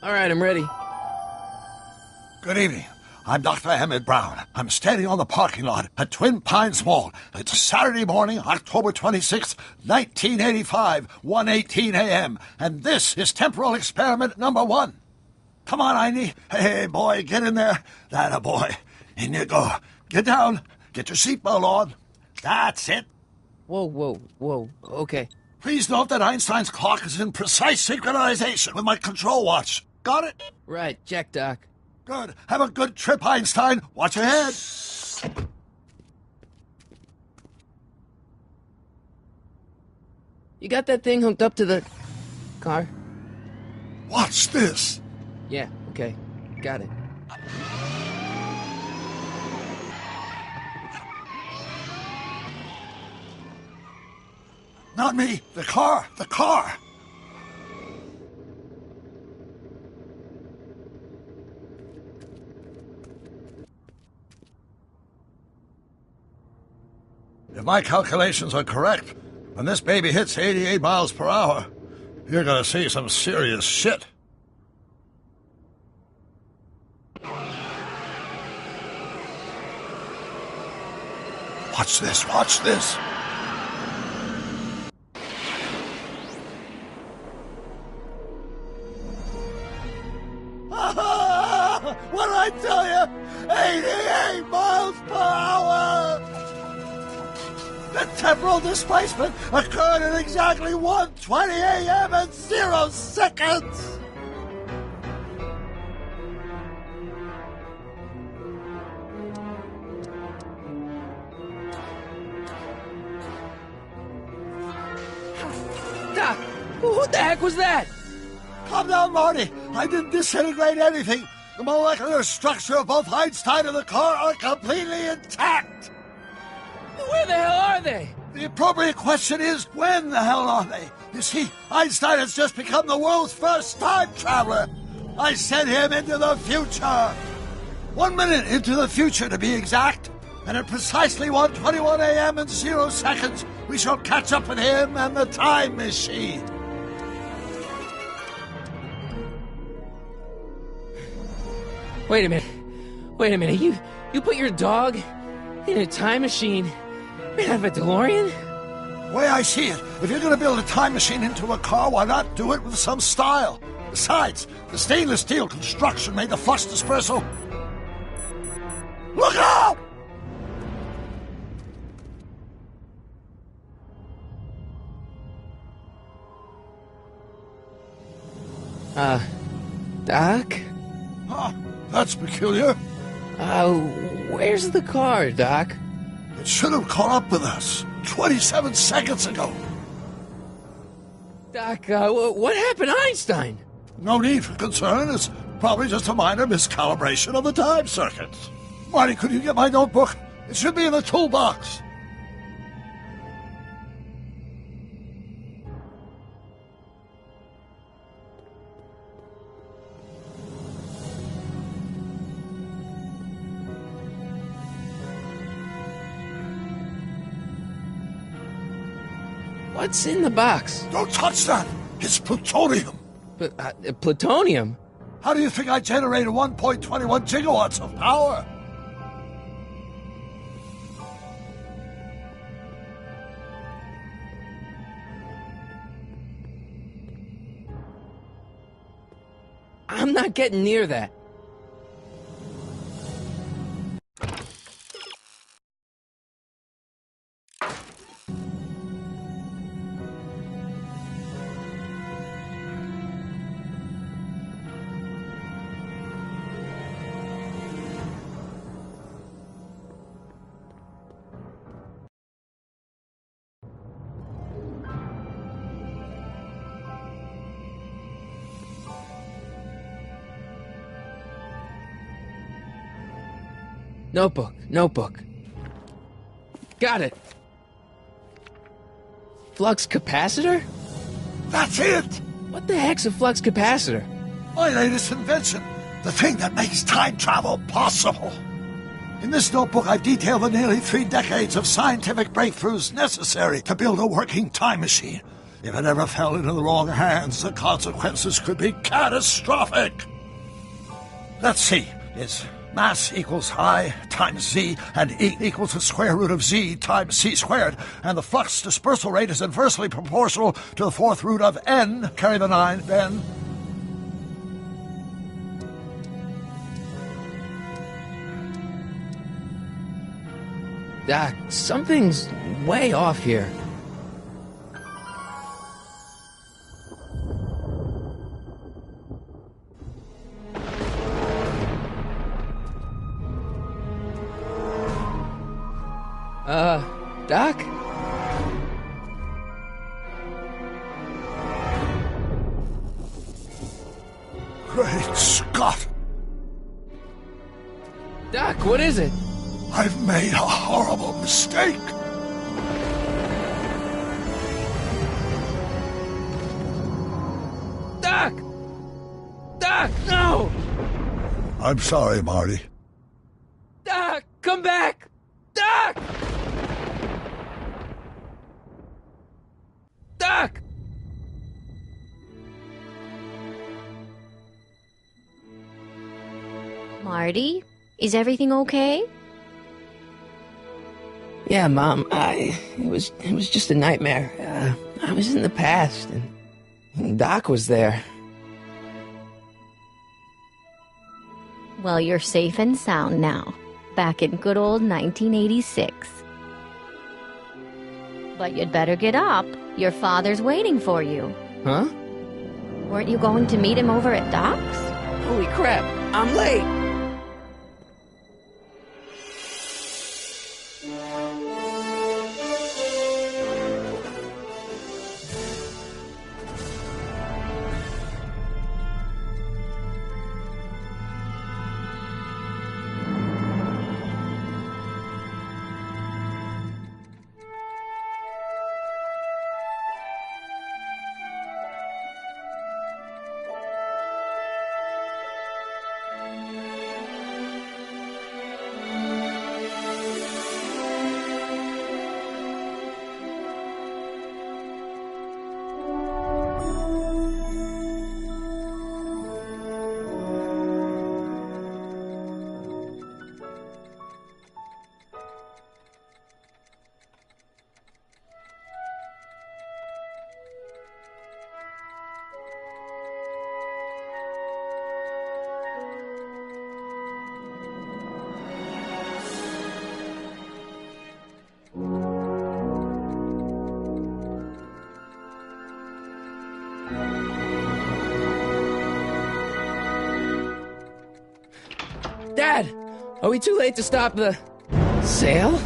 All right, I'm ready. Good evening. I'm Dr. Emmett Brown. I'm standing on the parking lot at Twin Pines Mall. It's Saturday morning, October 26th, 1985, 1:18 a.m., and this is temporal experiment number 1. Come on, Einie. Hey, boy, get in there. That a boy. In you go. Get down. Get your seatbelt on. That's it. Whoa. Okay. Please note that Einstein's clock is in precise synchronization with my control watch. Got it? Right, check, Doc. Good. Have a good trip, Einstein. Watch your head. You got that thing hooked up to the car? Watch this. Yeah, okay. Got it. Not me. The car. The car. If my calculations are correct, when this baby hits 88 miles per hour, you're gonna see some serious shit. Watch this, watch this. What did I tell you? 88 miles per hour! The temporal displacement occurred at exactly 1:20 a.m. and 0 seconds! Doc, who the heck was that? Calm down, Marty. I didn't disintegrate anything. The molecular structure of both Einstein and the car are completely intact. Where the hell are they? The appropriate question is, when the hell are they? You see, Einstein has just become the world's first time traveler. I sent him into the future. 1 minute into the future, to be exact. And at precisely 1:21 a.m. and 0 seconds, we shall catch up with him and the time machine. Wait a minute. You put your dog in a time machine made out of a DeLorean? The way I see it, if you're going to build a time machine into a car, why not do it with some style? Besides, the stainless steel construction made the flux dispersal. Look out! Doc? Huh, that's peculiar. Where's the car, Doc? It should have caught up with us 27 seconds ago. Doc, what happened to Einstein? No need for concern. It's probably just a minor miscalibration of the time circuits. Marty, could you get my notebook? It should be in the toolbox. What's in the box? Don't touch that! It's plutonium! Plutonium? How do you think I generated 1.21 gigawatts of power? I'm not getting near that. Notebook. Got it. Flux capacitor? That's it! What the heck's a flux capacitor? My latest invention. The thing that makes time travel possible. In this notebook, I've detailed the nearly 3 decades of scientific breakthroughs necessary to build a working time machine. If it ever fell into the wrong hands, the consequences could be catastrophic. Let's see. Is mass equals I times Z, and E equals the square root of Z times C squared, and the flux dispersal rate is inversely proportional to the fourth root of N. Carry the 9, then. Doc, something's way off here. Doc? Great Scott! Doc, what is it? I've made a horrible mistake! Doc! Doc, no! I'm sorry, Marty. Doc, come back! Doc! Doc! Marty, is everything okay? Yeah, Mom, it was just a nightmare. I was in the past, and Doc was there. Well, you're safe and sound now, back in good old 1986. But you'd better get up. Your father's waiting for you. Huh? Weren't you going to meet him over at Doc's? Holy crap, I'm late! Dad, are we too late to stop the sale?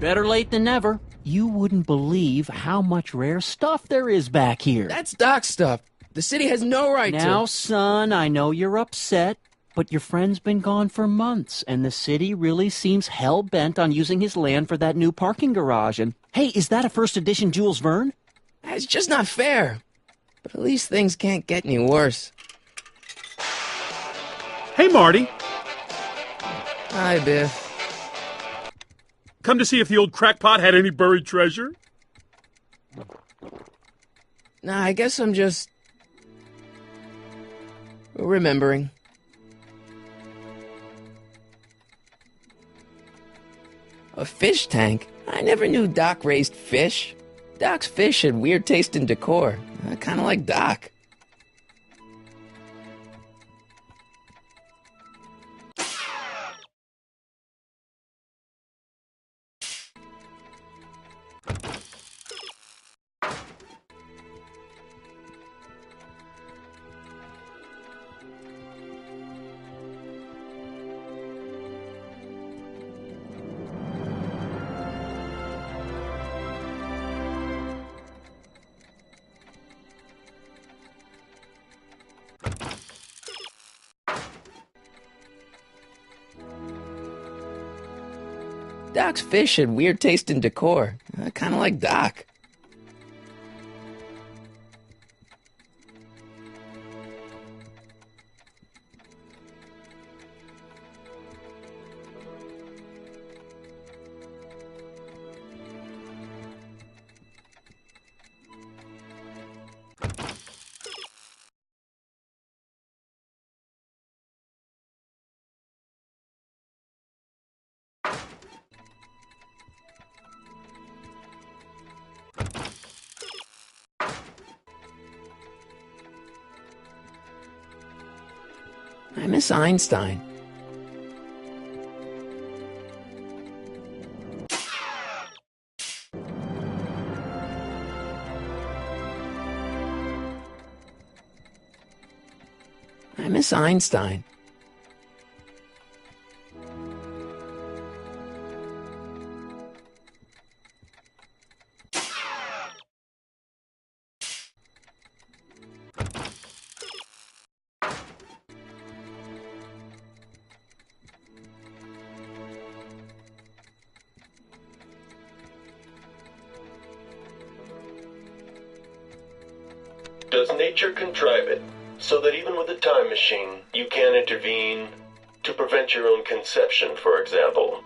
Better late than never. You wouldn't believe how much rare stuff there is back here. That's Doc's stuff. The city has no right to... Now, son, I know you're upset, but your friend's been gone for months, and the city really seems hell-bent on using his land for that new parking garage. And, hey, is that a first edition Jules Verne? It's just not fair. But at least things can't get any worse. Hey, Marty. Hi, Biff. Come to see if the old crackpot had any buried treasure? Nah, I guess I'm just... remembering. A fish tank? I never knew Doc raised fish. Doc's fish had weird taste and decor. Kind of like Doc. Doc's fish had weird taste and decor. Kind of like Doc. I miss Einstein. I miss Einstein. Does nature contrive it so that even with a time machine, you can intervene to prevent your own conception, for example?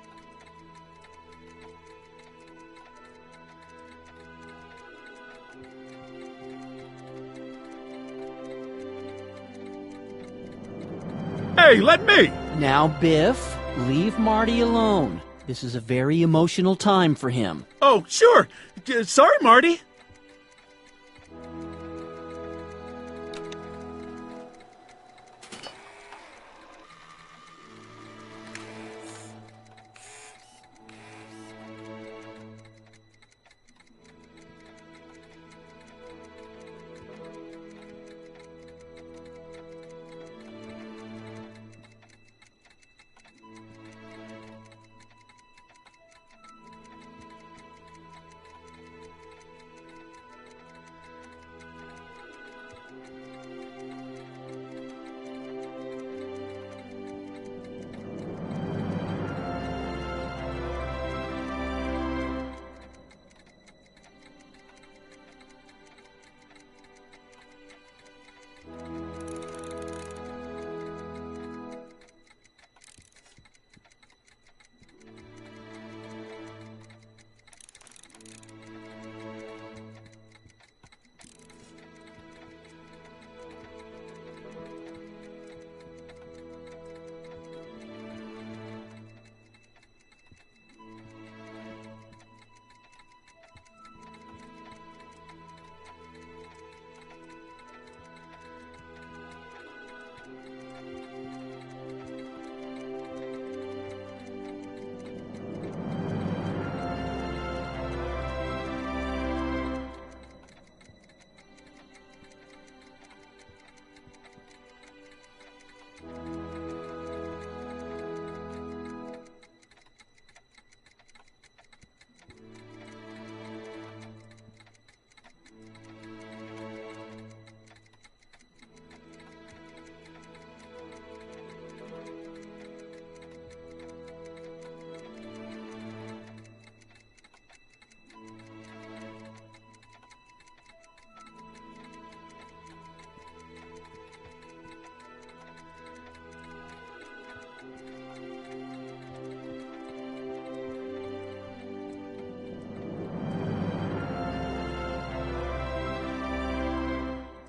Hey, let me! Now, Biff, leave Marty alone. This is a very emotional time for him. Oh, sure. Sorry, Marty.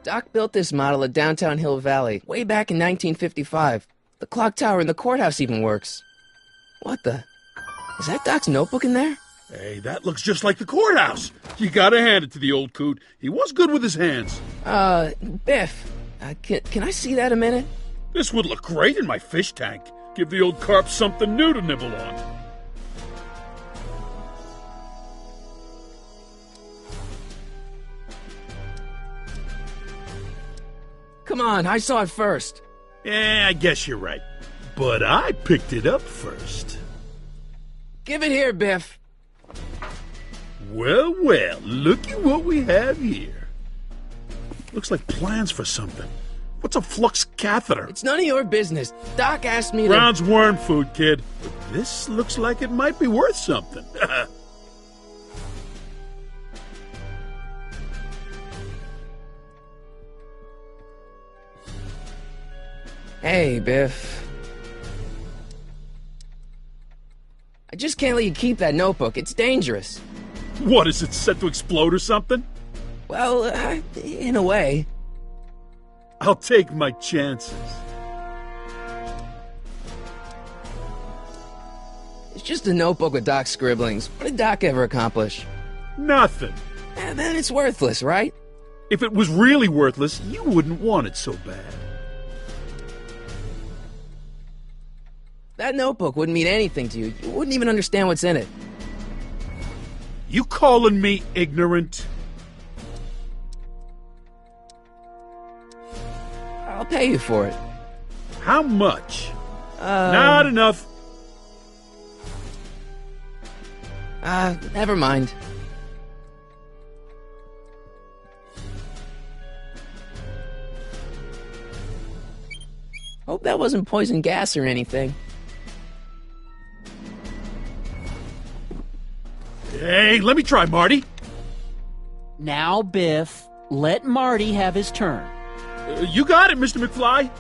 Doc built this model at downtown Hill Valley way back in 1955. The clock tower in the courthouse even works. What the? Is that Doc's notebook in there? Hey, that looks just like the courthouse. You gotta hand it to the old coot. He was good with his hands. Biff, can I see that a minute? This would look great in my fish tank. Give the old carp something new to nibble on. Come on, I saw it first. I guess you're right. But I picked it up first. Give it here, Biff. Well, looky what we have here. Looks like plans for something. What's a flux catheter? It's none of your business. Doc asked me to... Brown's worm food, kid. But this looks like it might be worth something. Hey, Biff. I just can't let you keep that notebook. It's dangerous. What, is it set to explode or something? Well, in a way. I'll take my chances. It's just a notebook with Doc's scribblings. What did Doc ever accomplish? Nothing. Then it's worthless, right? If it was really worthless, you wouldn't want it so bad. That notebook wouldn't mean anything to you. You wouldn't even understand what's in it. You calling me ignorant? I'll pay you for it. How much? Not enough. Never mind. Hope that wasn't poison gas or anything. Hey, let me try, Marty. Now, Biff, let Marty have his turn. You got it, Mr. McFly.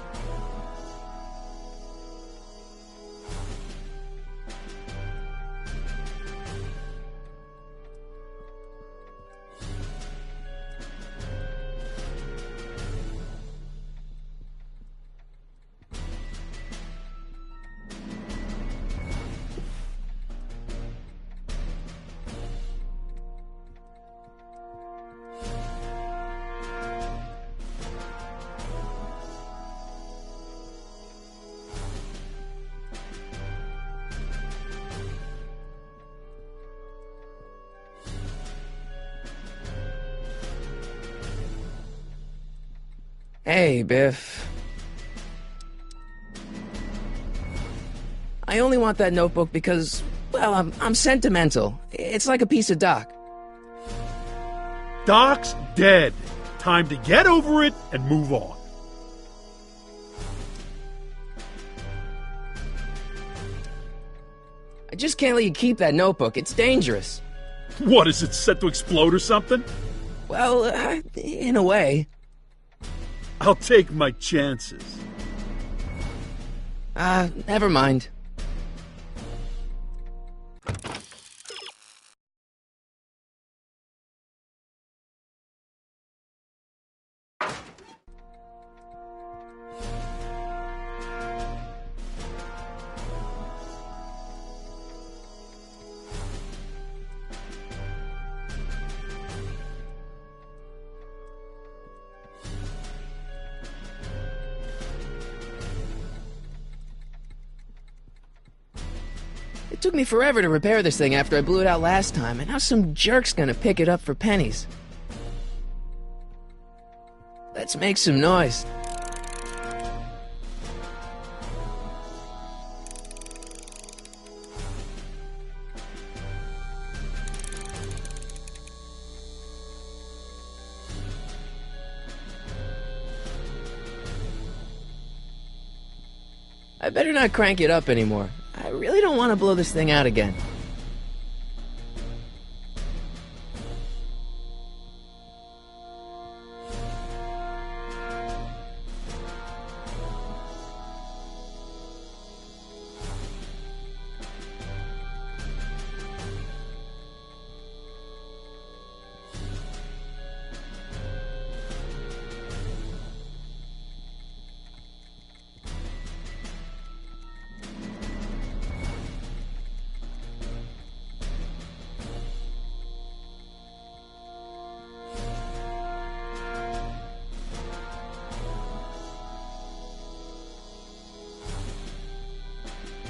Hey, Biff. I only want that notebook because, well, I'm sentimental. It's like a piece of Doc. Doc's dead. Time to get over it and move on. I just can't let you keep that notebook. It's dangerous. What, is it set to explode or something? Well, in a way. I'll take my chances. Never mind. It took me forever to repair this thing after I blew it out last time, and now some jerk's gonna pick it up for pennies. Let's make some noise. I better not crank it up anymore. I really don't want to blow this thing out again.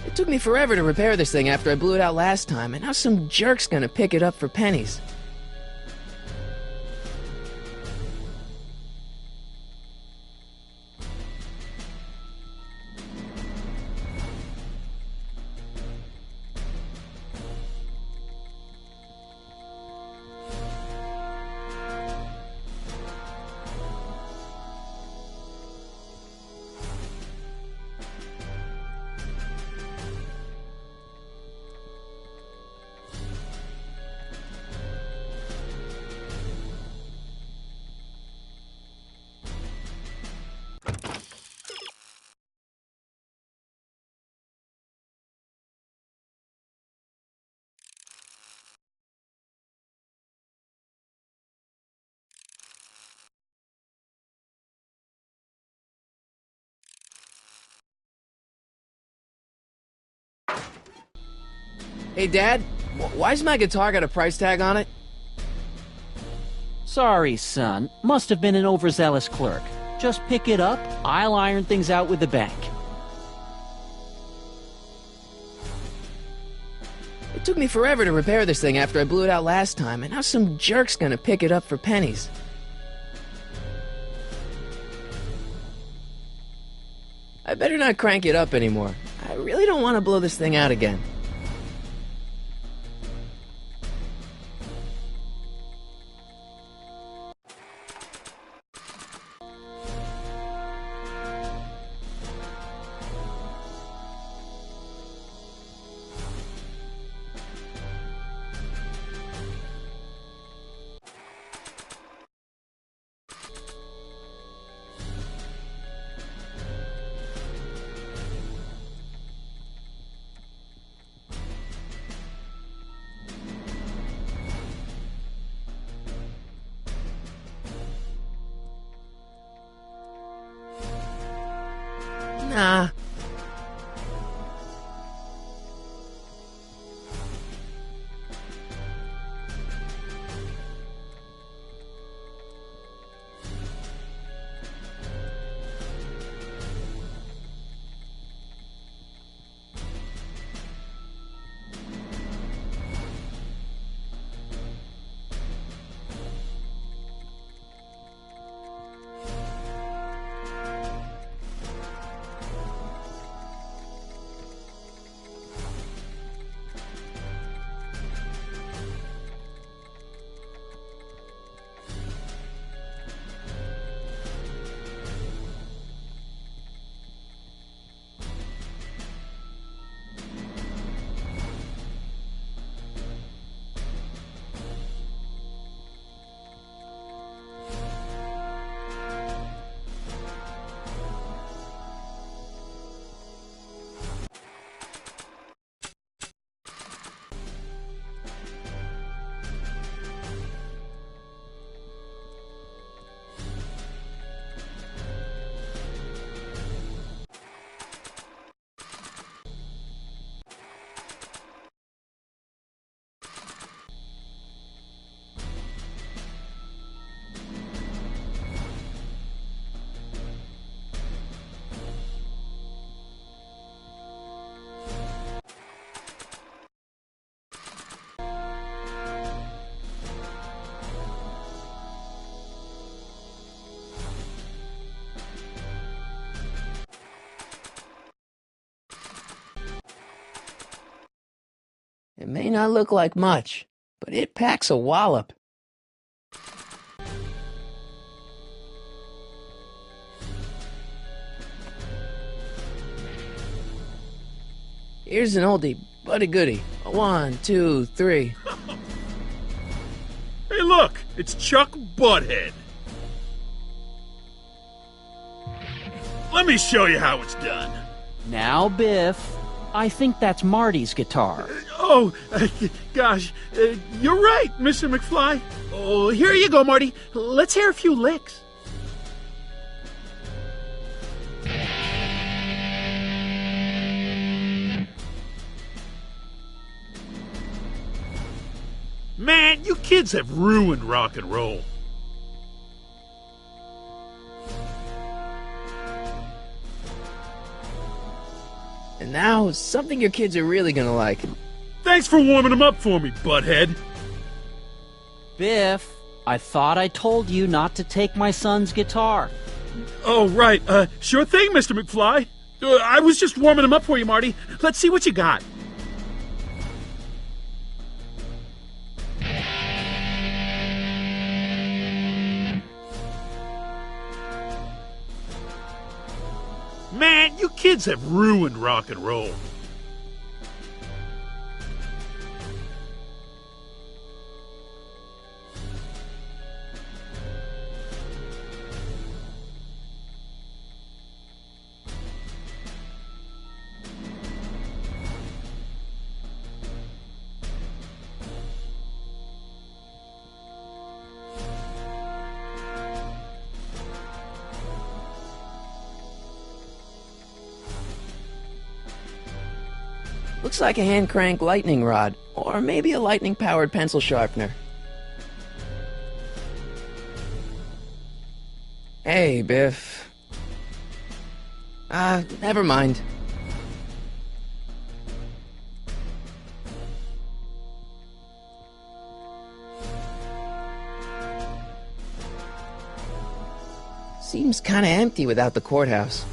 It took me forever to repair this thing after I blew it out last time, and now some jerk's gonna pick it up for pennies. Hey, Dad, why's my guitar got a price tag on it? Sorry, son. Must have been an overzealous clerk. Just pick it up. I'll iron things out with the bank. Took me forever to repair this thing after I blew it out last time, and now some jerk's gonna pick it up for pennies. I better not crank it up anymore. I really don't want to blow this thing out again. Nah. It may not look like much, but it packs a wallop. Here's an oldie, but a goodie. 1, 2, 3. Hey, look! It's Chuck Butthead. Let me show you how it's done. Now, Biff, I think that's Marty's guitar. Oh, gosh, you're right, Mr. McFly. Oh, here you go, Marty. Let's hear a few licks. Man, you kids have ruined rock and roll. And now, something your kids are really gonna like. Thanks for warming them up for me, butthead. Biff, I thought I told you not to take my son's guitar. Oh, right. Sure thing, Mr. McFly. I was just warming them up for you, Marty. Let's see what you got. Man, you kids have ruined rock and roll. Looks like a hand crank lightning rod, or maybe a lightning powered pencil sharpener. Hey, Biff. Never mind. seems kinda empty without the courthouse.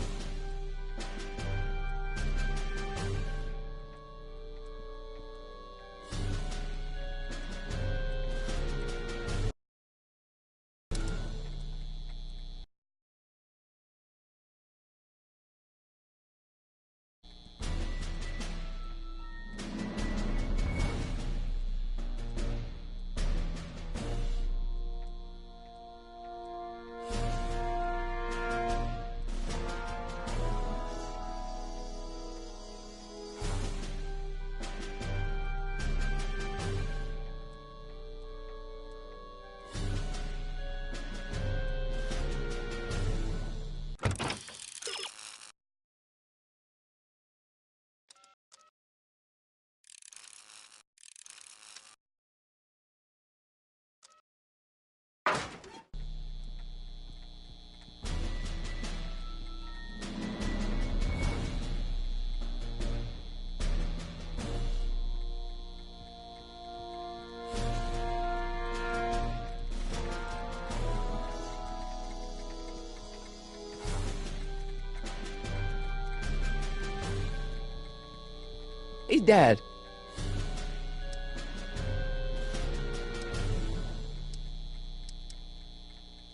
Hey, Dad.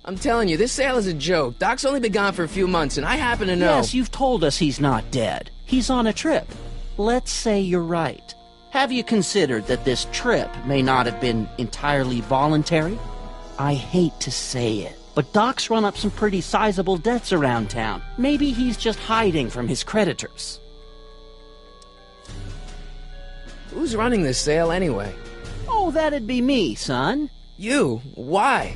I'm telling you, this sale is a joke. Doc's only been gone for a few months, and I happen to know... Yes, you've told us he's not dead. He's on a trip. Let's say you're right. Have you considered that this trip may not have been entirely voluntary? I hate to say it, but Doc's run up some pretty sizable debts around town. Maybe he's just hiding from his creditors. Who's running this sale anyway? Oh, that'd be me, son. You? Why?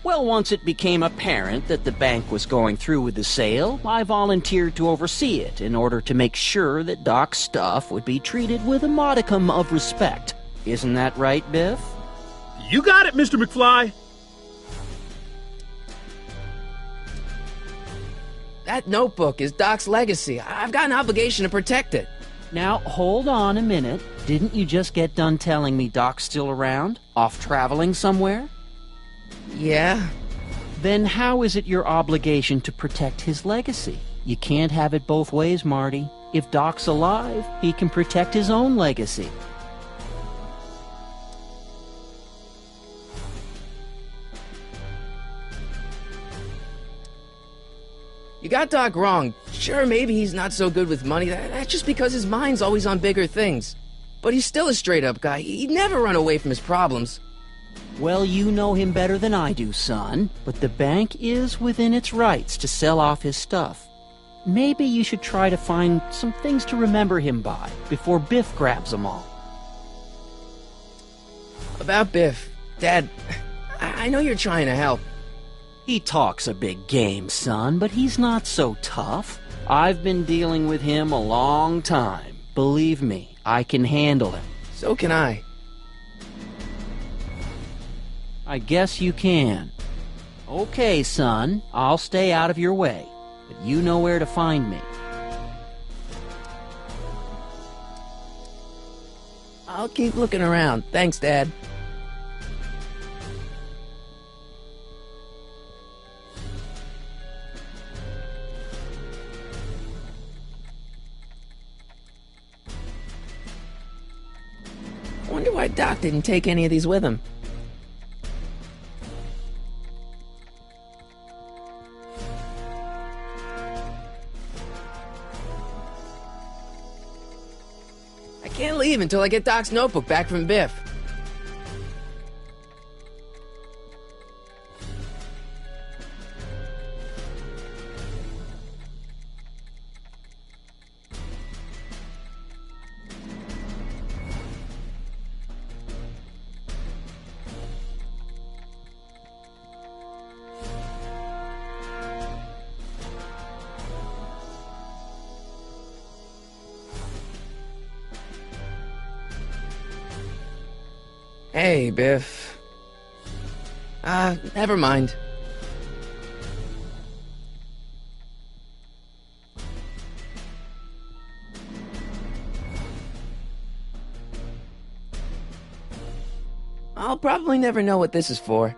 Well, once it became apparent that the bank was going through with the sale, I volunteered to oversee it in order to make sure that Doc's stuff would be treated with a modicum of respect. Isn't that right, Biff? You got it, Mr. McFly. That notebook is Doc's legacy. I've got an obligation to protect it. Now, hold on a minute. Didn't you just get done telling me Doc's still around? Off traveling somewhere? Yeah? Then how is it your obligation to protect his legacy? You can't have it both ways, Marty. If Doc's alive, he can protect his own legacy. You got Doc wrong. Sure, maybe he's not so good with money. That's just because his mind's always on bigger things. But he's still a straight-up guy. He'd never run away from his problems. Well, you know him better than I do, son. But the bank is within its rights to sell off his stuff. Maybe you should try to find some things to remember him by before Biff grabs them all. About Biff, Dad, I know you're trying to help. He talks a big game, son, but he's not so tough. I've been dealing with him a long time. Believe me, I can handle him. So can I. I guess you can. Okay, son, I'll stay out of your way, but you know where to find me. I'll keep looking around. Thanks, Dad. I wonder why Doc didn't take any of these with him. I can't leave until I get Doc's notebook back from Biff. Hey, Biff. Never mind. I'll probably never know what this is for.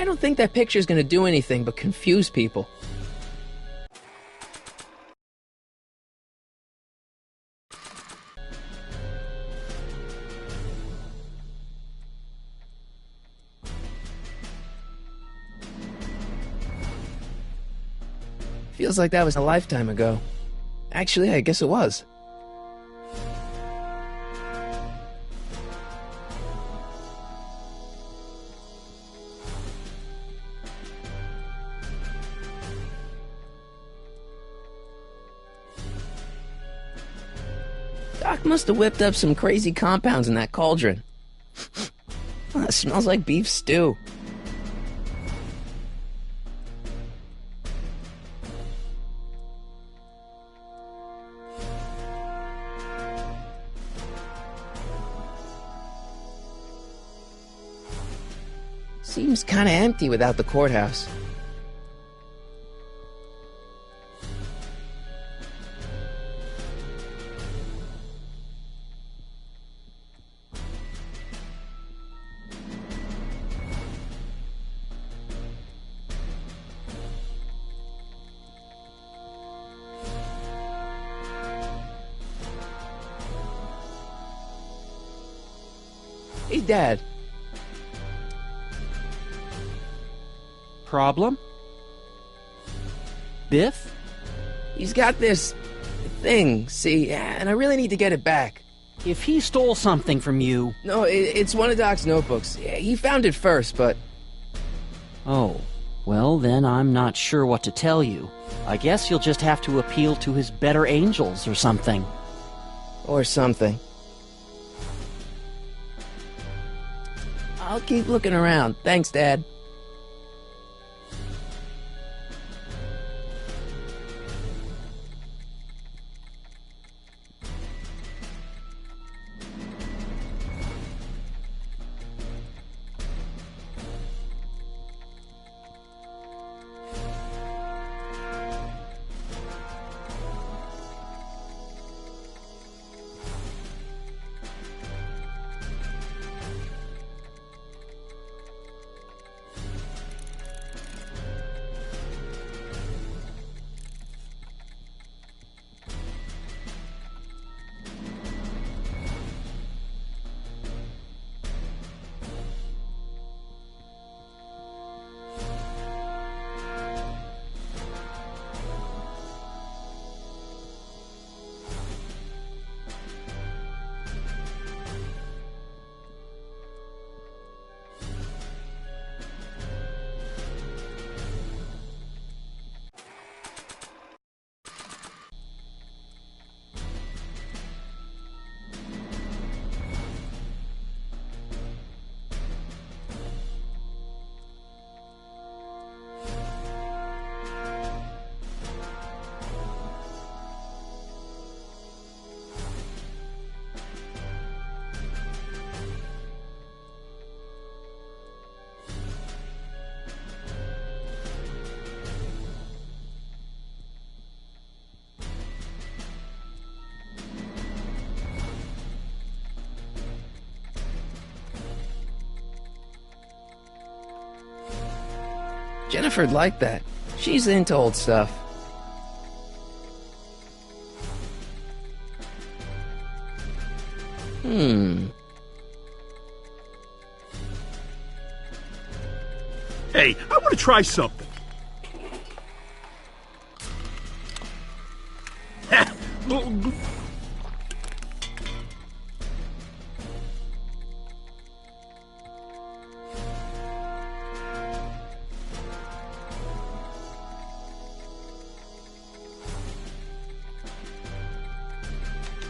I don't think that picture's gonna do anything but confuse people. Feels like that was a lifetime ago. Actually, I guess it was. Doc must have whipped up some crazy compounds in that cauldron. It smells like beef stew. Seems kinda empty without the courthouse. Hey, Dad. Problem? Biff? He's got this thing, see, and I really need to get it back. If he stole something from you... No, it's one of Doc's notebooks. He found it first, but... Oh, well then I'm not sure what to tell you. I guess you'll just have to appeal to his better angels or something. Or something. I'll keep looking around. Thanks, Dad. Jennifer'd like that. She's into old stuff. Hey, I want to try something.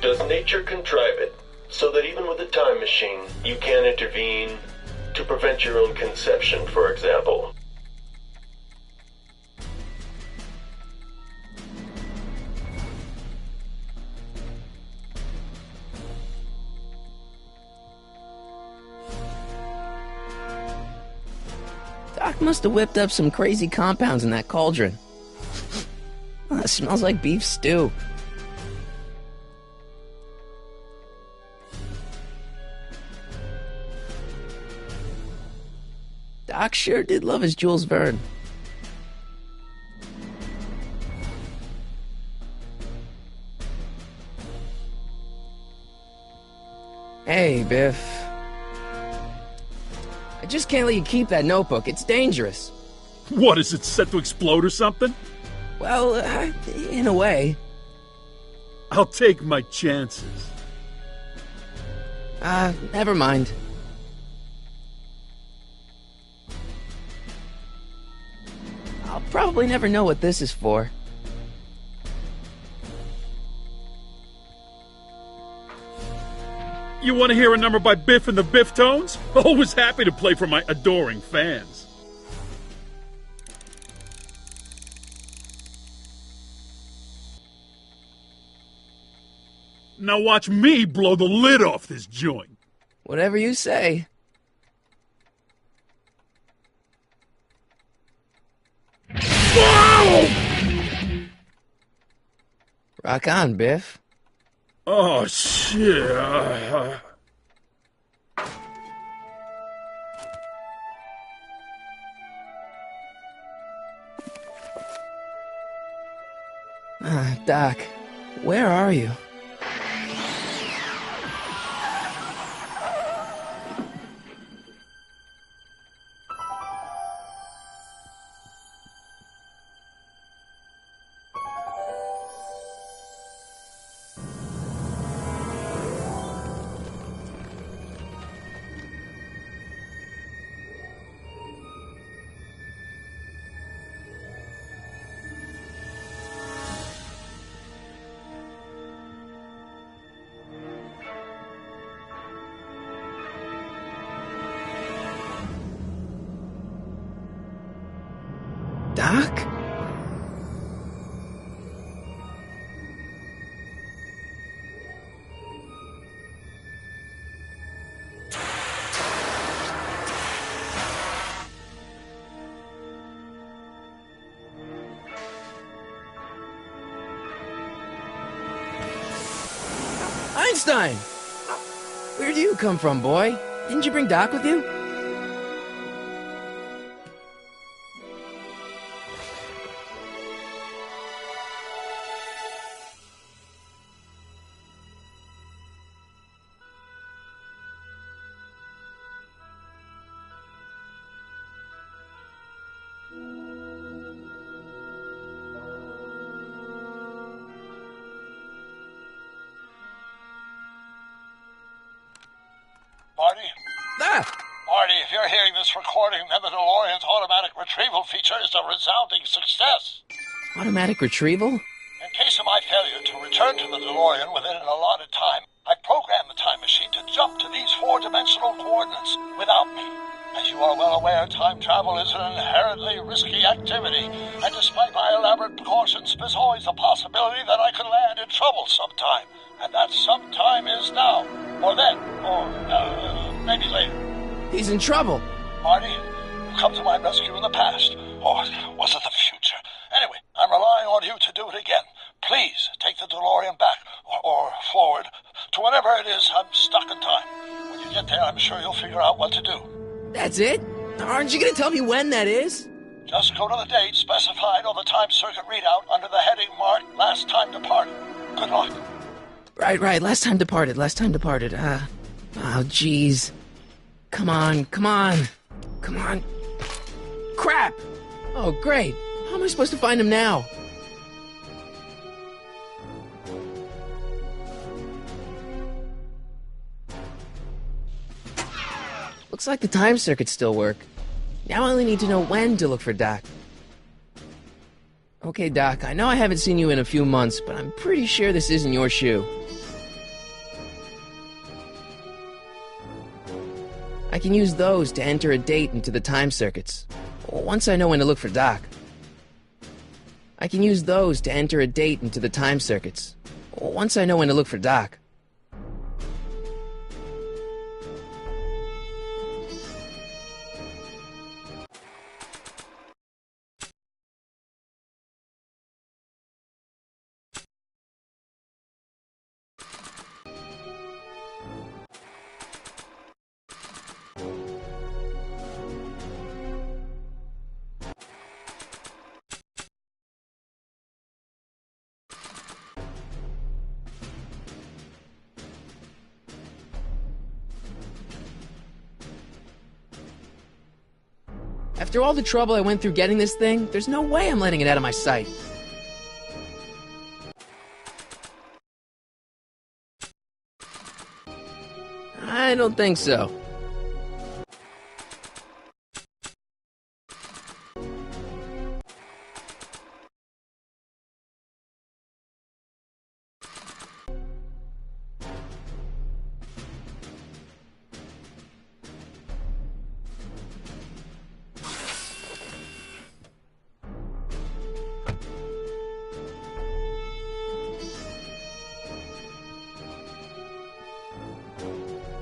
Does nature contrive it so that even with a time machine, you can intervene to prevent your own conception, for example? Doc must have whipped up some crazy compounds in that cauldron. It smells like beef stew. Doc sure did love his Jules Verne. Hey, Biff. I just can't let you keep that notebook. It's dangerous. What, is it set to explode or something? Well, in a way. I'll take my chances. Never mind. I'll probably never know what this is for. You want to hear a number by Biff and the Biff Tones? Always happy to play for my adoring fans. Now watch me blow the lid off this joint. Whatever you say. Whoa! Rock on, Biff. Oh, shit. Doc, where are you? Doc? Einstein! Where do you come from, boy? Didn't you bring Doc with you? Marty? Ah! Marty, if you're hearing this recording, then the DeLorean's automatic retrieval feature is a resounding success. Automatic retrieval? In case of my failure to return to the DeLorean within an allotted time, I programmed the time machine to jump to these four-dimensional coordinates without me. As you are well aware, time travel is an inherently risky activity, and despite my elaborate precautions, there's always a possibility that I could land in trouble sometime, and that sometime is now, or then, or maybe later. He's in trouble. Marty, you come to my rescue in the past, or was it the future? Anyway, I'm relying on you to do it again. Please take the DeLorean back, or forward, to whenever it is I'm stuck in time. When you get there, I'm sure you'll figure out what to do. That's it? Aren't you gonna tell me when that is? Just go to the date specified on the time circuit readout under the heading marked Last Time Departed. Good luck. Right. Last time departed. Oh, jeez. Come on. Crap! Oh, great. How am I supposed to find him now? Looks like the time circuits still work. Now I only need to know when to look for Doc. Okay, Doc, I know I haven't seen you in a few months, but I'm pretty sure this isn't your shoe. I can use those to enter a date into the time circuits. Once I know when to look for Doc. I can use those to enter a date into the time circuits. Once I know when to look for Doc. After all the trouble I went through getting this thing, there's no way I'm letting it out of my sight. I don't think so.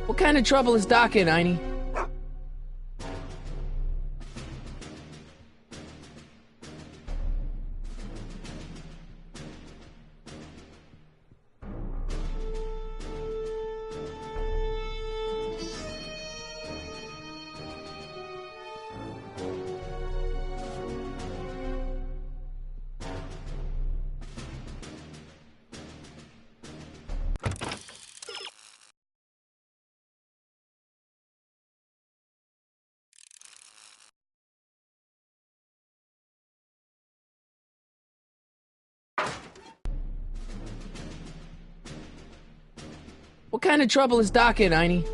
What kind of trouble is Doc in, Einie? What kind of trouble is Doc in, Einie?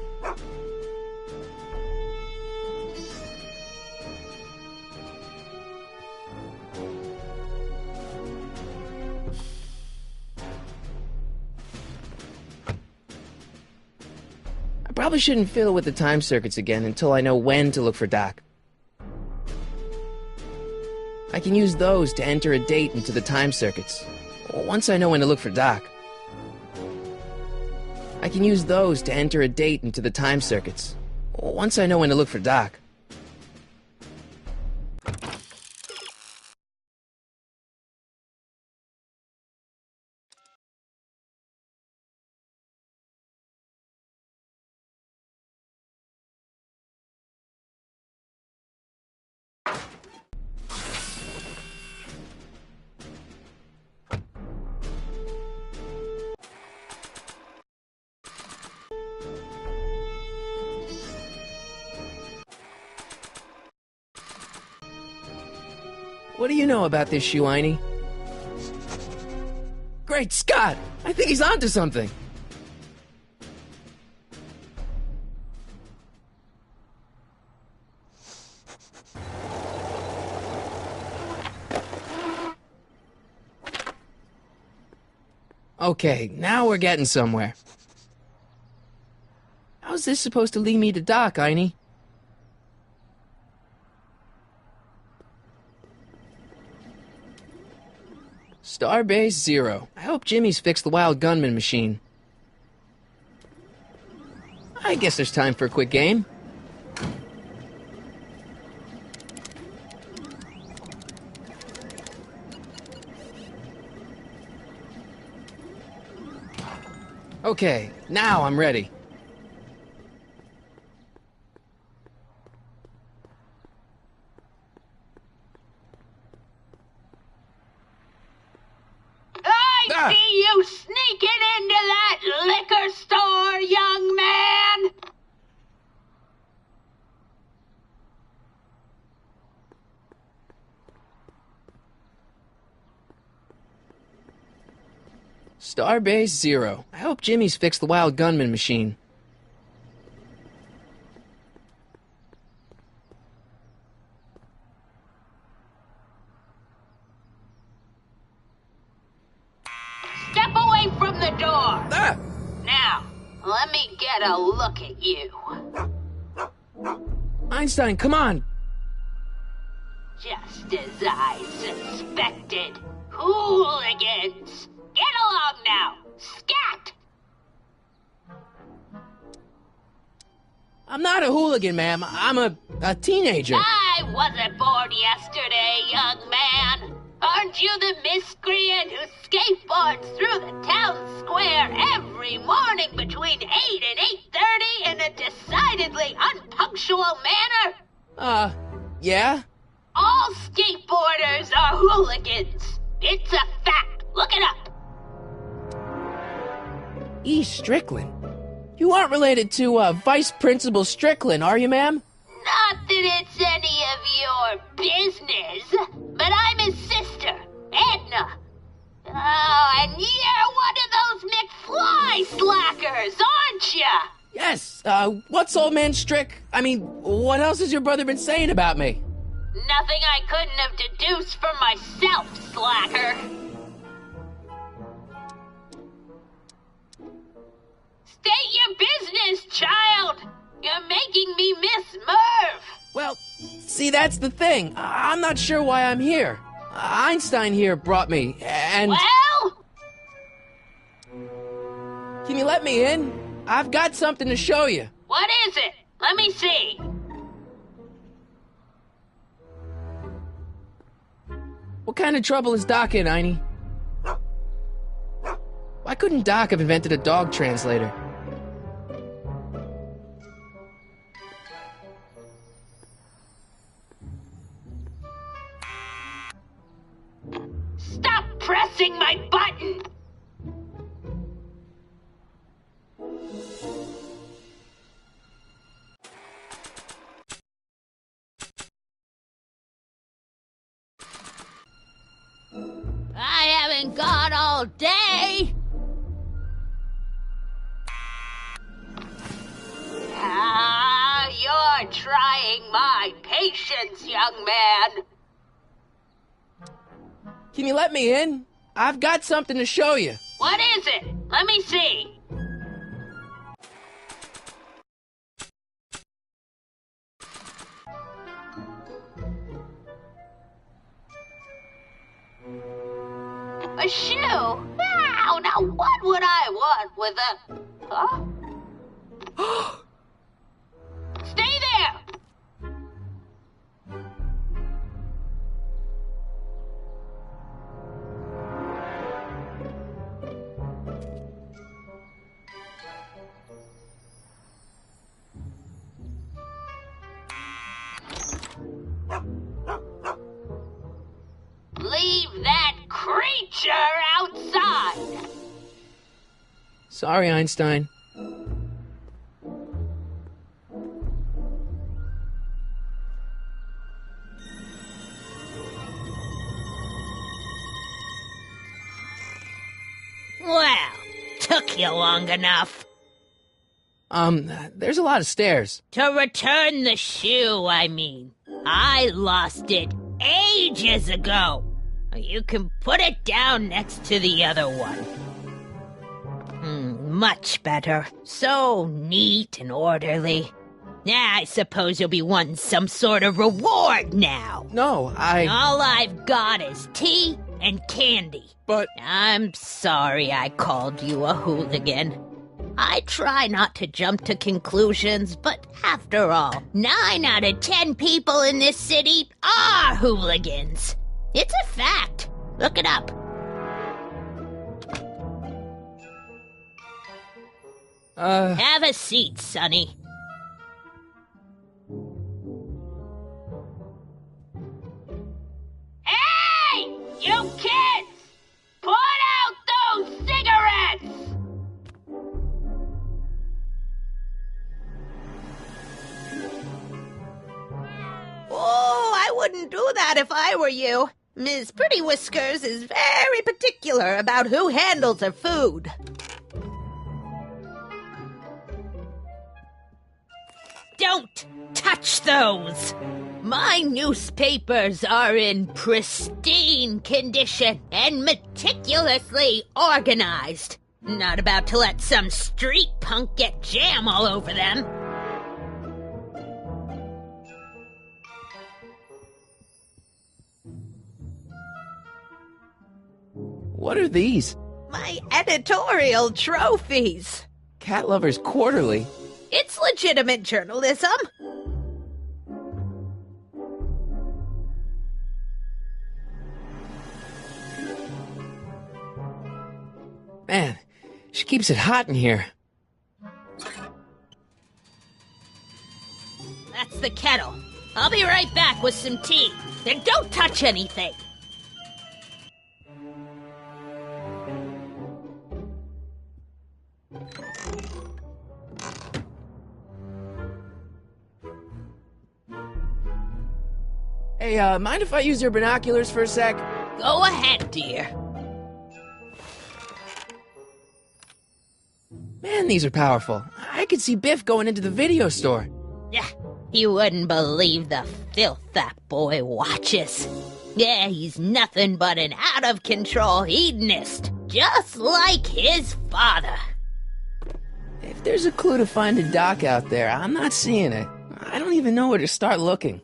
I probably shouldn't fiddle with the time circuits again until I know when to look for Doc. I can use those to enter a date into the time circuits. Once I know when to look for Doc. I can use those to enter a date into the time circuits. Once I know when to look for Doc. What do you know about this shoe, Einie? Great Scott! I think he's onto something! Okay, now we're getting somewhere. How's this supposed to lead me to Doc, Einie? Starbase 0. I hope Jimmy's fixed the wild gunman machine. I guess there's time for a quick game. Okay, now I'm ready. I see you sneaking into that liquor store, young man! Starbase 0. I hope Jimmy's fixed the wild gunman machine. Step away from the door! Ah! Now, let me get a look at you. Einstein, come on! Just as I suspected. Hooligans! Get along now! Scat! I'm not a hooligan, ma'am. I'm a teenager. I wasn't born yesterday, young man. Aren't you the miscreant who skateboards through the town square every morning between 8 and 8:30 in a decidedly unpunctual manner? Yeah? All skateboarders are hooligans. It's a fact. Look it up. E. Strickland. You aren't related to, Vice Principal Strickland, are you, ma'am? Not that it's any of your business, but I'm his sister, Edna. Oh, and you're one of those McFly slackers, aren't ya? Yes, what's old man Strick? I mean, what else has your brother been saying about me? Nothing I couldn't have deduced from myself, slacker. State your business, child. You're making me miss Merv. Well, see, that's the thing. I'm not sure why I'm here. Einstein here brought me, and... Well? Can you let me in? I've got something to show you. What is it? Let me see. What kind of trouble is Doc in, Einie? Why couldn't Doc have invented a dog translator? Stop pressing my button! I haven't got all day! Ah, you're trying my patience, young man. Can you let me in? I've got something to show you. What is it? Let me see. A shoe? Now what would I want with a... Huh? Stay there! Leave that creature outside! Sorry, Einstein. Well, took you long enough. There's a lot of stairs. To return the shoe, I mean. I lost it ages ago. You can put it down next to the other one. Much better. So neat and orderly. I suppose you'll be wanting some sort of reward now. No, All I've got is tea and candy. But... I'm sorry I called you a hooligan. I try not to jump to conclusions, but after all, 9 out of 10 people in this city are hooligans. It's a fact. Look it up. Have a seat, Sonny. Hey! You kids! Put out those cigarettes! Oh, I wouldn't do that if I were you. Ms. Pretty Whiskers is very particular about who handles her food. Don't touch those! My newspapers are in pristine condition and meticulously organized. Not about to let some street punk get jam all over them. what are these? My editorial trophies. Cat Lovers Quarterly? It's legitimate journalism. Man, she keeps it hot in here. That's the kettle. I'll be right back with some tea. And don't touch anything. Hey, mind if I use your binoculars for a sec? Go ahead, dear. Man, these are powerful. I could see Biff going into the video store. Yeah, you wouldn't believe the filth that boy watches. Yeah, he's nothing but an out-of-control hedonist, just like his father. If there's a clue to finding Doc out there, I'm not seeing it. I don't even know where to start looking.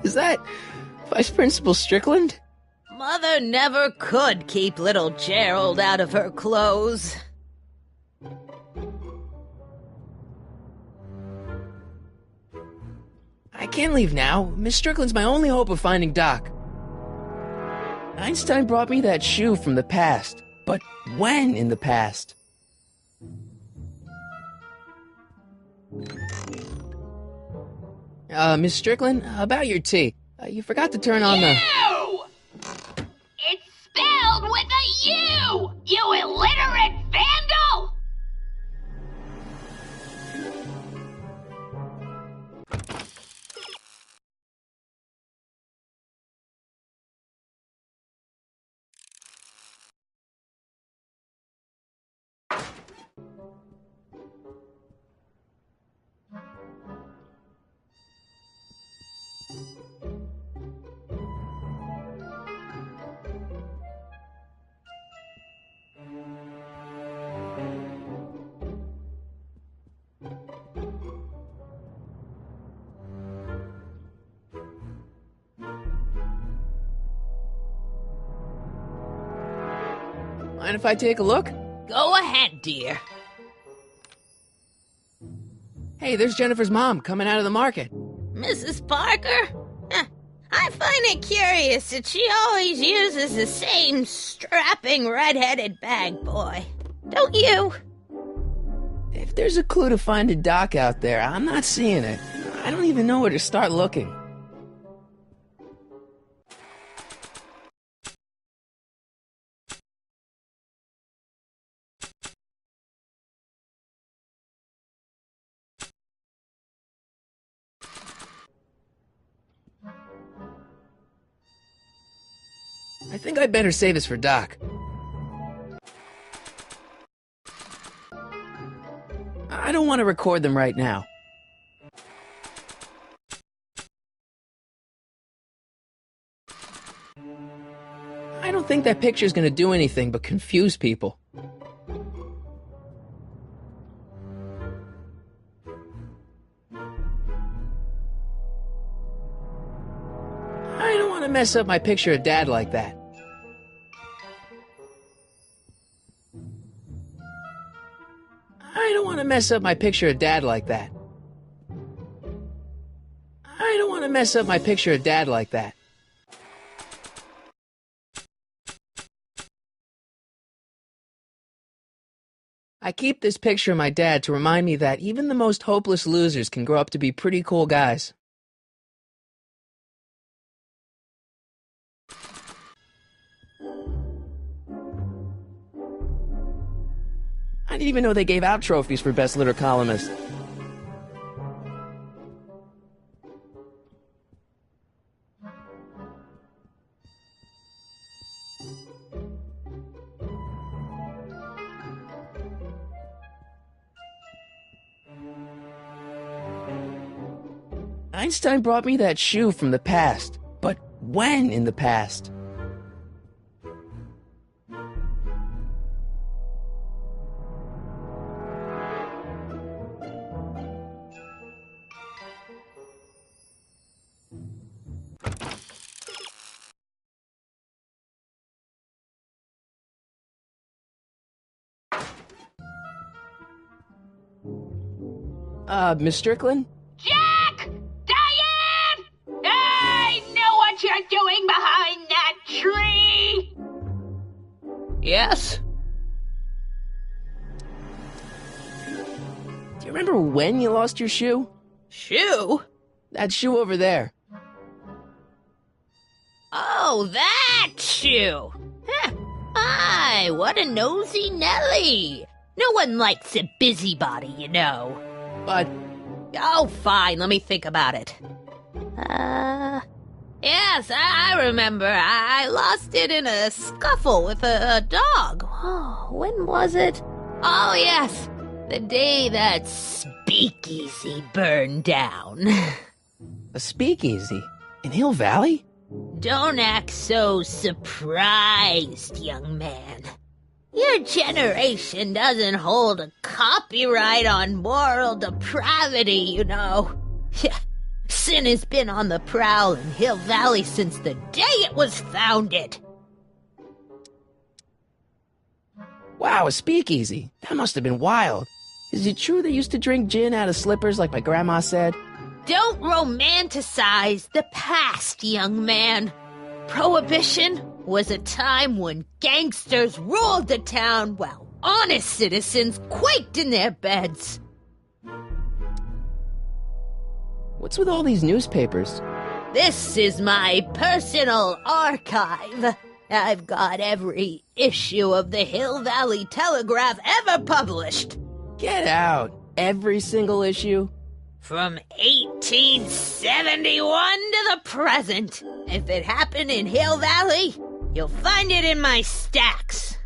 Is that Vice Principal Strickland? Mother never could keep little Gerald out of her clothes. I can't leave now. Miss Strickland's my only hope of finding Doc. Einstein brought me that shoe from the past. But when in the past? Miss Strickland, about your tea. You forgot to turn on the... You! It's spelled with a U! You illiterate vandal! Mind if I take a look? Go ahead, dear. Hey, there's Jennifer's mom coming out of the market. Mrs. Parker? I find it curious that she always uses the same strapping red-headed bag boy. Don't you? If there's a clue to finding Doc out there, I'm not seeing it. I don't even know where to start looking. I think I'd better save this for Doc. I don't want to record them right now. I don't think that picture's gonna do anything but confuse people. I don't want to mess up my picture of Dad like that. I don't want to mess up my picture of Dad like that. I don't want to mess up my picture of Dad like that. I keep this picture of my dad to remind me that even the most hopeless losers can grow up to be pretty cool guys. I didn't even know they gave out trophies for best litter columnist. Einstein brought me that shoe from the past. But when in the past? Miss Strickland? Jack! Diane! I know what you're doing behind that tree! Yes? Do you remember when you lost your shoe? Shoe? That shoe over there. Oh, that shoe! Hi, what a nosy Nelly! No one likes a busybody, you know. But Oh, fine, let me think about it. Yes, I remember. I lost it in a scuffle with a dog. Oh, when was it? Oh, yes, the day that speakeasy burned down. a speakeasy in Hill Valley? Don't act so surprised, young man. Your generation doesn't hold a copyright on moral depravity, you know. Sin has been on the prowl in Hill Valley since the day it was founded. Wow, a speakeasy. That must have been wild. Is it true they used to drink gin out of slippers like my grandma said? Don't romanticize the past, young man. Prohibition was a time when gangsters ruled the town while honest citizens quaked in their beds. What's with all these newspapers? This is my personal archive. I've got every issue of the Hill Valley Telegraph ever published. Get out. Every single issue? From 1871 to the present. If it happened in Hill Valley, you'll find it in my stacks.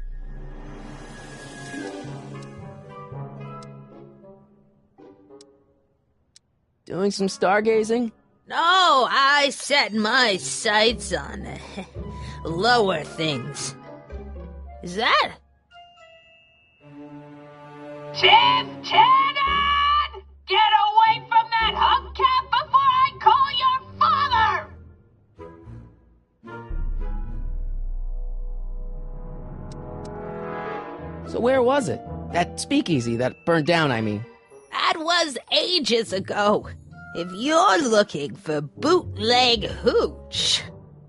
Doing some stargazing? No, I set my sights on lower things. Is that? Tim Tannen! Get away from that hubcap before I call your father! So where was it? That speakeasy that burned down, I mean. That was ages ago. If you're looking for bootleg hooch.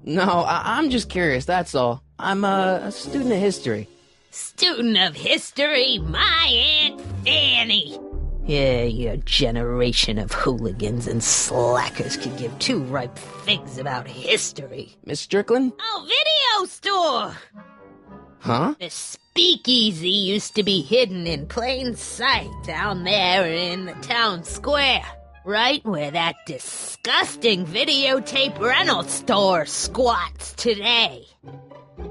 No, I'm just curious, that's all. I'm a student of history. Student of history, my Aunt Fanny. Yeah, your generation of hooligans and slackers could give two ripe figs about history. Miss Strickland? Oh, video store! Huh? The speakeasy used to be hidden in plain sight down there in the town square. Right where that disgusting videotape rental store squats today.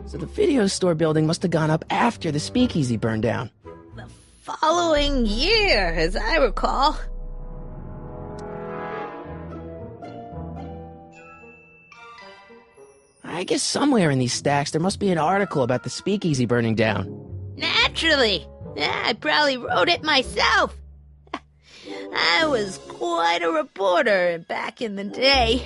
So the video store building must have gone up after the speakeasy burned down. The following year, as I recall. I guess somewhere in these stacks there must be an article about the speakeasy burning down. Naturally. I probably wrote it myself. I was quite a reporter back in the day.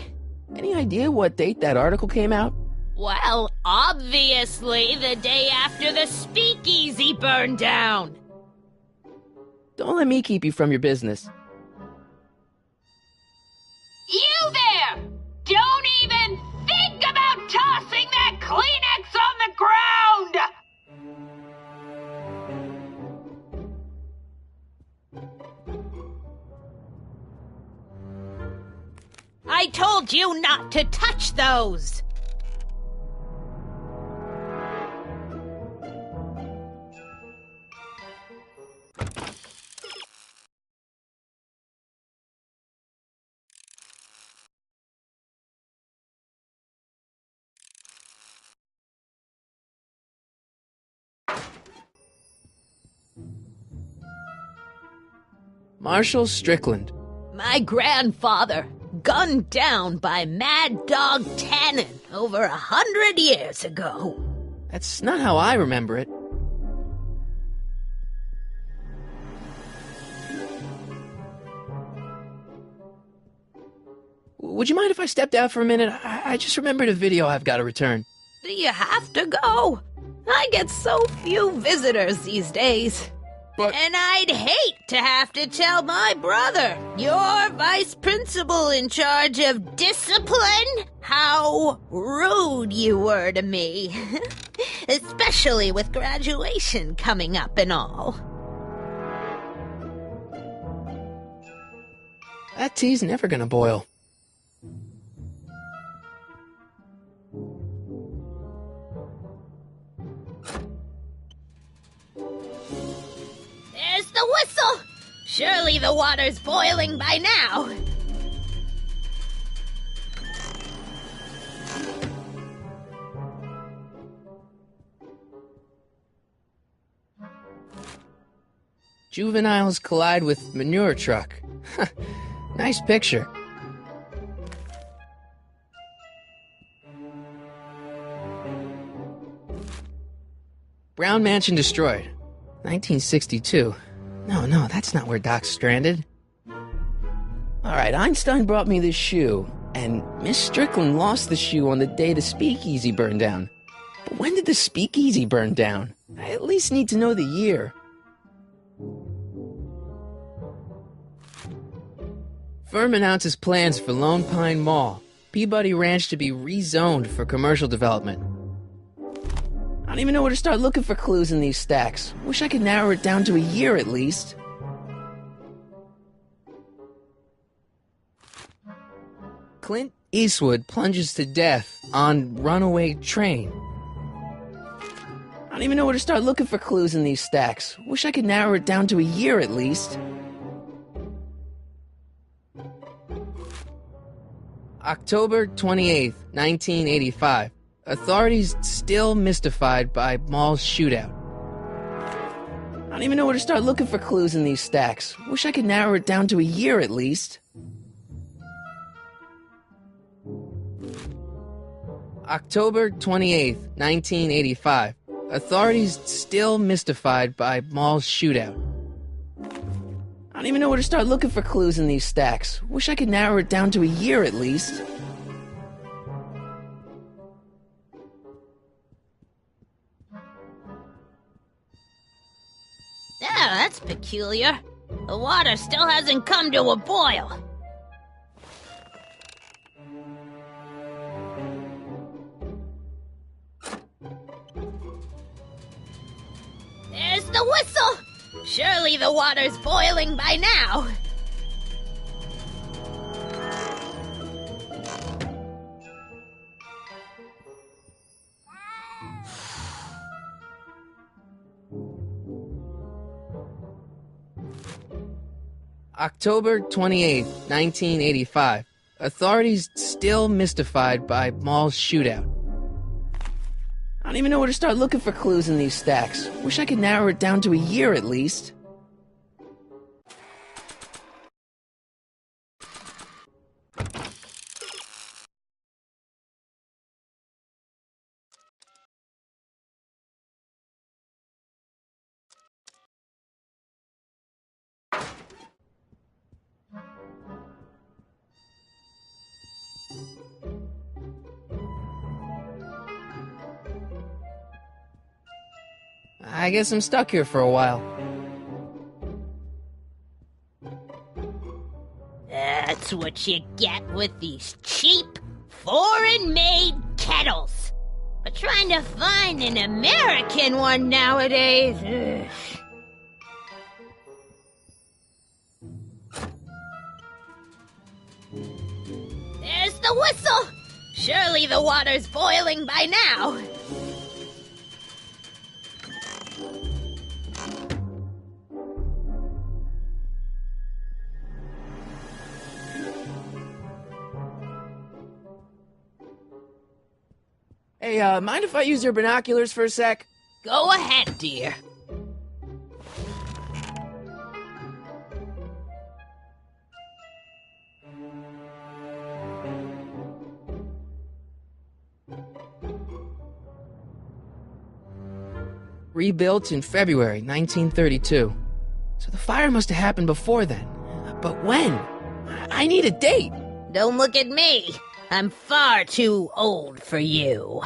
Any idea what date that article came out? Well, obviously the day after the speakeasy burned down. Don't let me keep you from your business. You there! Don't even think about tossing that Kleenex on the ground! I told you not to touch those! Marshall Strickland. My grandfather, gunned down by Mad Dog Tannen over 100 years ago. That's not how I remember it. Would you mind if I stepped out for a minute? I just remembered a video I've got to return. Do you have to go? I get so few visitors these days. But And I'd hate to have to tell my brother, your vice principal in charge of discipline, how rude you were to me. Especially with graduation coming up and all. that tea's never gonna boil. Surely the water's boiling by now. Juveniles collide with manure truck. Nice picture. Brown Mansion destroyed. 1962. No, that's not where Doc's stranded. Alright, Einstein brought me this shoe, and Miss Strickland lost the shoe on the day the speakeasy burned down. But when did the speakeasy burn down? I at least need to know the year. Firm announces plans for Lone Pine Mall, Peabody Ranch to be rezoned for commercial development. I don't even know where to start looking for clues in these stacks. Wish I could narrow it down to a year at least. Clint Eastwood plunges to death on runaway train. I don't even know where to start looking for clues in these stacks. Wish I could narrow it down to a year at least. October 28th, 1985. Authorities still mystified by mall shootout. I don't even know where to start looking for clues in these stacks. Wish I could narrow it down to a year at least. October 28th, 1985. Authorities still mystified by mall shootout. I don't even know where to start looking for clues in these stacks. Wish I could narrow it down to a year at least. Yeah, that's peculiar. The water still hasn't come to a boil. There's the whistle! Surely the water's boiling by now. October 28th, 1985. Authorities still mystified by mall shootout. I don't even know where to start looking for clues in these stacks. Wish I could narrow it down to a year at least. I guess I'm stuck here for a while. That's what you get with these cheap, foreign-made kettles. But trying to find an American one nowadays... Ugh. There's the whistle! Surely the water's boiling by now. Hey, mind if I use your binoculars for a sec? Go ahead, dear. Rebuilt in February 1932. So the fire must have happened before then. But when? I need a date. Don't look at me. I'm far too old for you.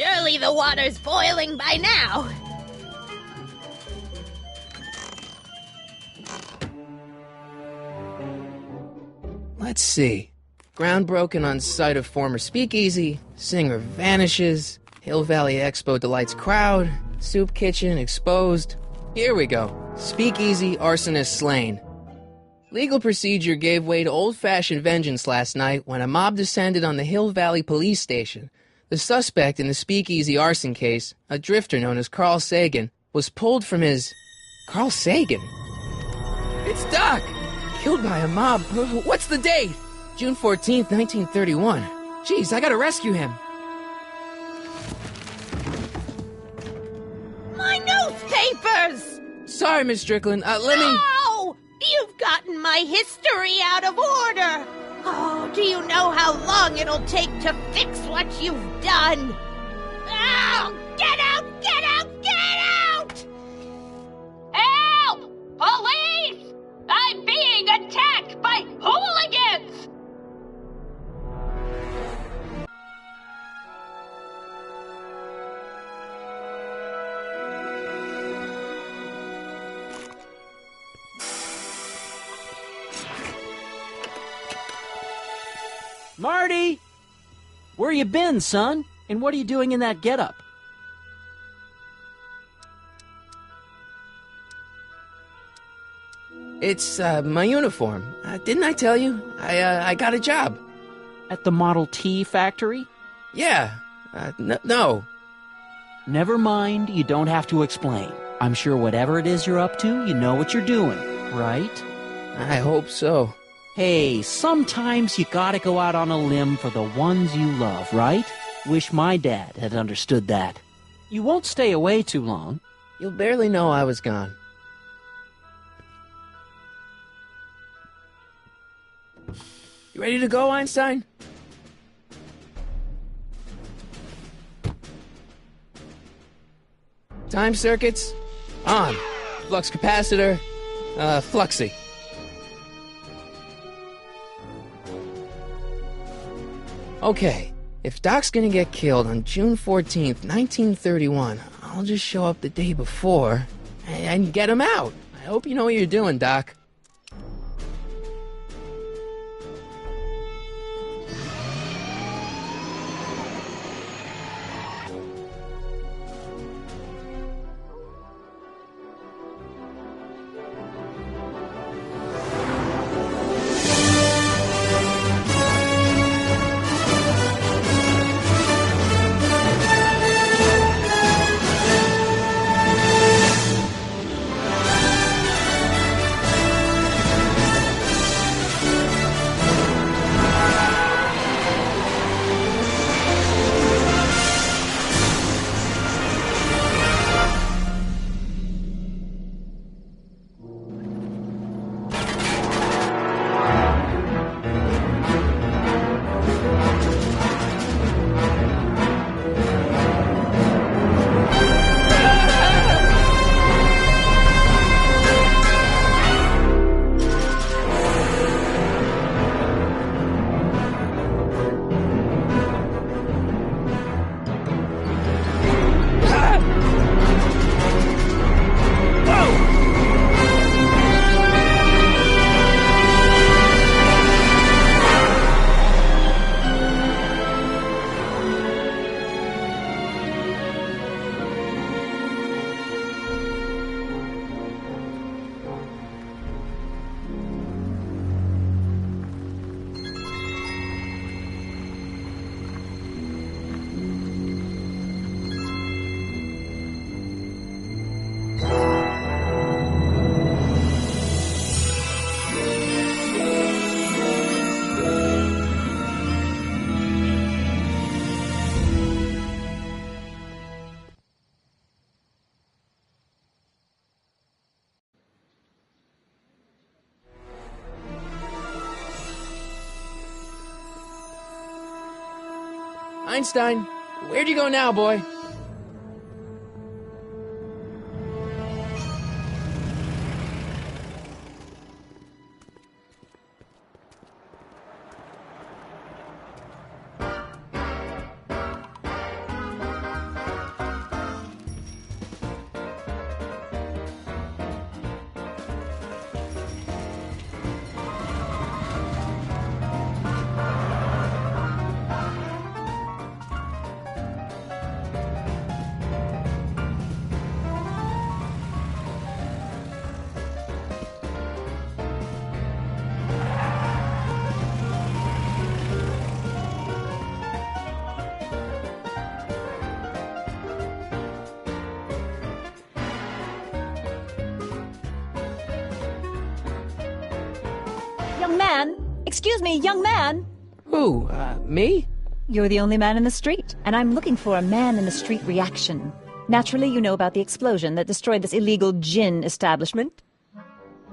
Surely the water's boiling by now. Let's see. Ground broken on site of former speakeasy. Singer vanishes. Hill Valley Expo delights crowd. Soup kitchen exposed. Here we go. Speakeasy arsonist slain. Legal procedure gave way to old-fashioned vengeance last night when a mob descended on the Hill Valley police station. The suspect in the speakeasy arson case, a drifter known as Carl Sagan, was pulled from his... Carl Sagan? It's Doc! Killed by a mob. What's the date? June 14th, 1931. Jeez, I gotta rescue him. My newspapers! Sorry, Miss Strickland. Let me... No! You've gotten my history out of order! Oh, do you know how long it'll take to fix what you've done? Oh, get out! Get out! Get out! Help! Police! I'm being attacked by hooligans! Marty! Where you been, son? And what are you doing in that getup? It's, my uniform. Didn't I tell you? I got a job. At the Model T factory? Yeah. No. Never mind, you don't have to explain. I'm sure whatever it is you're up to, you know what you're doing, right? I hope so. Hey, sometimes you gotta go out on a limb for the ones you love, right? Wish my dad had understood that. You won't stay away too long. You'll barely know I was gone. You ready to go, Einstein? Time circuits? On. Flux capacitor? Fluxy. Okay, if Doc's gonna get killed on June 14th, 1931, I'll just show up the day before and get him out. I hope you know what you're doing, Doc. Einstein, where'd you go now, boy? Young man! Excuse me, young man! Who, me? You're the only man in the street, and I'm looking for a man-in-the-street reaction. Naturally, you know about the explosion that destroyed this illegal gin establishment.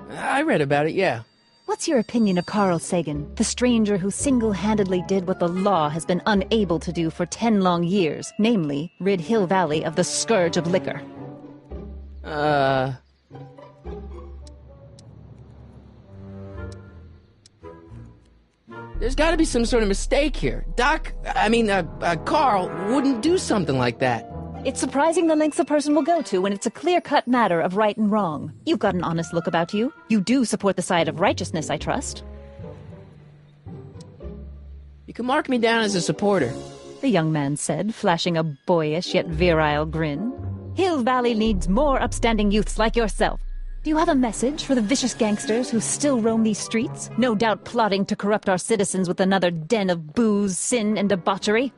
I read about it, yeah. What's your opinion of Carl Sagan, the stranger who single-handedly did what the law has been unable to do for 10 long years, namely, rid Hill Valley of the scourge of liquor? There's gotta be some sort of mistake here. Carl wouldn't do something like that. It's surprising the lengths a person will go to when it's a clear-cut matter of right and wrong. You've got an honest look about you. You do support the side of righteousness, I trust. You can mark me down as a supporter, the young man said, flashing a boyish yet virile grin. Hill Valley needs more upstanding youths like yourself. Do you have a message for the vicious gangsters who still roam these streets, no doubt plotting to corrupt our citizens with another den of booze, sin, and debauchery?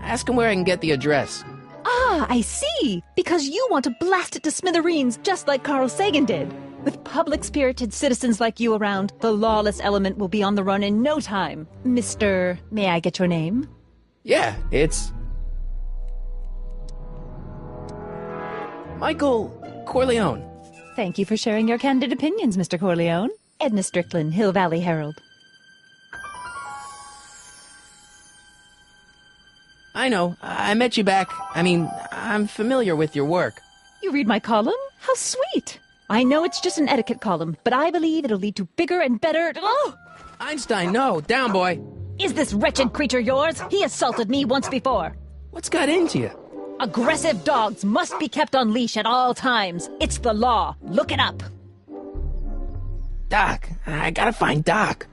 Ask him where I can get the address. Ah, I see! Because you want to blast it to smithereens just like Carl Sagan did. With public-spirited citizens like you around, the lawless element will be on the run in no time. Mr. May I get your name? Yeah, it's... Michael Corleone. Thank you for sharing your candid opinions, Mr. Corleone. Edna Strickland, Hill Valley Herald. I know. I met you back. I'm familiar with your work. You read my column? How sweet! I know it's just an etiquette column, but I believe it'll lead to bigger and better... Oh! Einstein, no. Down, boy. Is this wretched creature yours? He assaulted me once before. What's got into you? Aggressive dogs must be kept on leash at all times. It's the law. Look it up. Doc. I gotta find Doc.